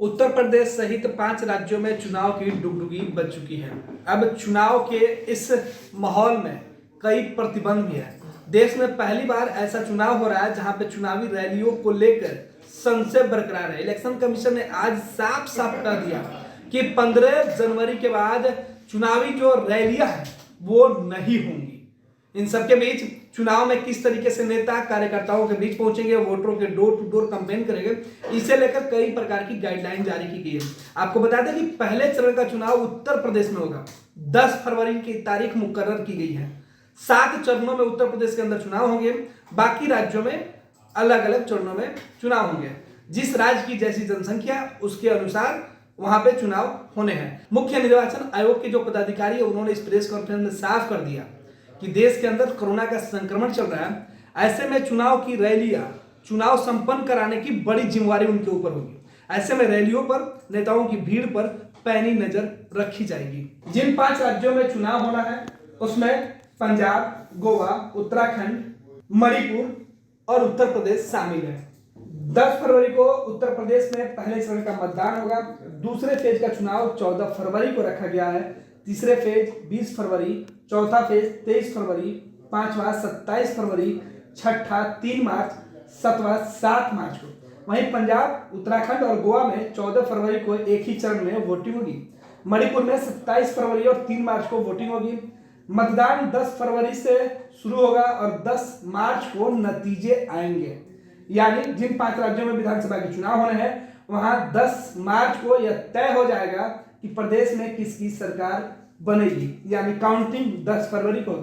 उत्तर प्रदेश सहित 5 राज्यों में चुनाव की डुगडुगी बज चुकी है। अब चुनाव के इस माहौल में कई प्रतिबंध भी है। देश में पहली बार ऐसा चुनाव हो रहा है जहां पे चुनावी रैलियों को लेकर संशय बरकरार है। इलेक्शन कमीशन ने आज साफ साफ कह दिया कि 15 जनवरी के बाद चुनावी जो रैलियां हैं वो नहीं होंगी। इन सबके बीच चुनाव में किस तरीके से नेता कार्यकर्ताओं के बीच पहुंचेंगे, वोटरों के डोर टू डोर कैंपेन करेंगे, इसे लेकर कई प्रकार की गाइडलाइन जारी की गई है। आपको बता दें कि पहले चरण का चुनाव उत्तर प्रदेश में होगा। 10 फरवरी की तारीख मुकर्रर की गई है। 7 चरणों में उत्तर प्रदेश के अंदर चुनाव होंगे। बाकी राज्यों में अलग अलग चरणों में चुनाव होंगे। जिस राज्य की जैसी जनसंख्या उसके अनुसार वहां पे चुनाव होने हैं। मुख्य निर्वाचन आयोग के जो पदाधिकारी है उन्होंने इस प्रेस कॉन्फ्रेंस में साफ कर दिया कि देश के अंदर कोरोना का संक्रमण चल रहा है। ऐसे में चुनाव की रैलियां, चुनाव संपन्न कराने की बड़ी जिम्मेवारी उनके ऊपर होगी। ऐसे में रैलियों पर, नेताओं की भीड़ पर पैनी नजर रखी जाएगी। जिन 5 राज्यों में चुनाव होना है उसमें पंजाब, गोवा, उत्तराखंड, मणिपुर और उत्तर प्रदेश शामिल है। 10 फरवरी को उत्तर प्रदेश में पहले चरण का मतदान होगा। दूसरे फेज का चुनाव 14 फरवरी को रखा गया है। तीसरे फेज 20 फरवरी, चौथा फेज 23 फरवरी, पांचवा 27 फरवरी, छठा 3 मार्च, 7वां 7 मार्च को। वहीं पंजाब, उत्तराखंड और गोवा में 14 फरवरी को एक ही चरण में वोटिंग होगी। मणिपुर में 27 फरवरी और 3 मार्च को वोटिंग होगी। मतदान 10 फरवरी से शुरू होगा और 10 मार्च को नतीजे आएंगे। यानी जिन 5 राज्यों में विधानसभा के चुनाव होने हैं वहां 10 मार्च को यह तय हो जाएगा कि प्रदेश में किसकी सरकार बनेगी। यानी काउंटिंग 10 फरवरी को।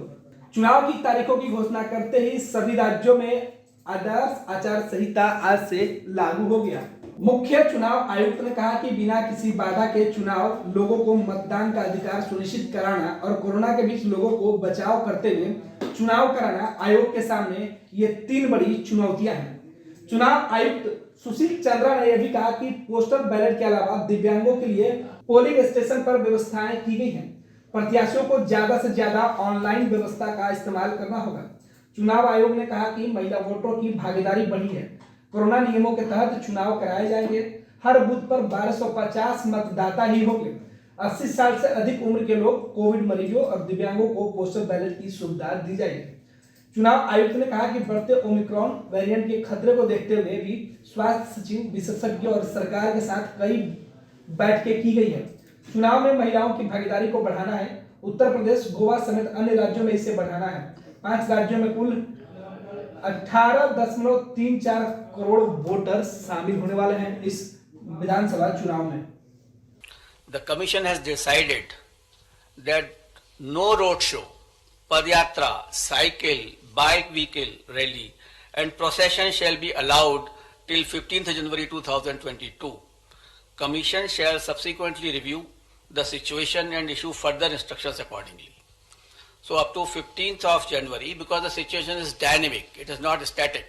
चुनाव की तारीखों की घोषणा करते ही सभी राज्यों में आदर्श आचार संहिता आज से लागू हो गया। मुख्य चुनाव आयुक्त ने कहा कि बिना किसी बाधा के चुनाव, लोगों को मतदान का अधिकार सुनिश्चित कराना और कोरोना के बीच लोगों को बचाव करते हुए चुनाव कराना आयोग के सामने ये 3 बड़ी चुनौतियां हैं। चुनाव आयुक्त सुशील चंद्रा ने यह भी कहा कि पोस्टल बैलेट के अलावा दिव्यांगों के लिए पोलिंग स्टेशन पर व्यवस्थाएं की गई हैं। प्रत्याशियों को ज्यादा से ज्यादा ऑनलाइन व्यवस्था का इस्तेमाल करना होगा। चुनाव आयोग ने कहा कि महिला वोटरों की भागीदारी बढ़ी है। कोरोना नियमों के तहत चुनाव कराए जाएंगे। हर बूथ पर 1250 मतदाता ही होंगे। 80 साल से अधिक उम्र के लोग, कोविड मरीजों और दिव्यांगों को पोस्टल बैलेट की सुविधा दी जाएगी। चुनाव आयुक्त ने कहा कि बढ़ते ओमिक्रॉन वेरिएंट के खतरे को देखते हुए भी स्वास्थ्य सचिव, विशेषज्ञों और सरकार के साथ कई बैठकें की गई है। चुनाव में महिलाओं की भागीदारी को बढ़ाना है। उत्तर प्रदेश, गोवा समेत अन्य राज्यों में इसे बढ़ाना है। 5 राज्यों में कुल 18.34 करोड़ वोटर शामिल होने वाले हैं इस विधानसभा चुनाव में। The commission has decided that no road show, padayatra, cycle, bike vehicle rally and procession shall be allowed till 15th January 2022. Commission shall subsequently review the situation and issue further instructions accordingly. So up to 15th of January, because the situation is dynamic, it is not static.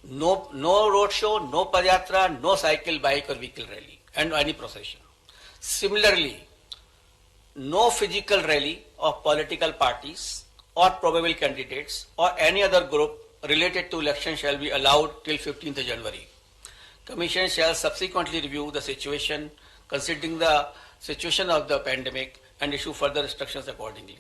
No road show, no padayatra, no cycle, bike or vehicle rally and any procession. Similarly, no physical rally of political parties or probable candidates or any other group related to election shall be allowed till 15th January. Commission shall subsequently review the situation considering the situation of the pandemic and issue further instructions accordingly.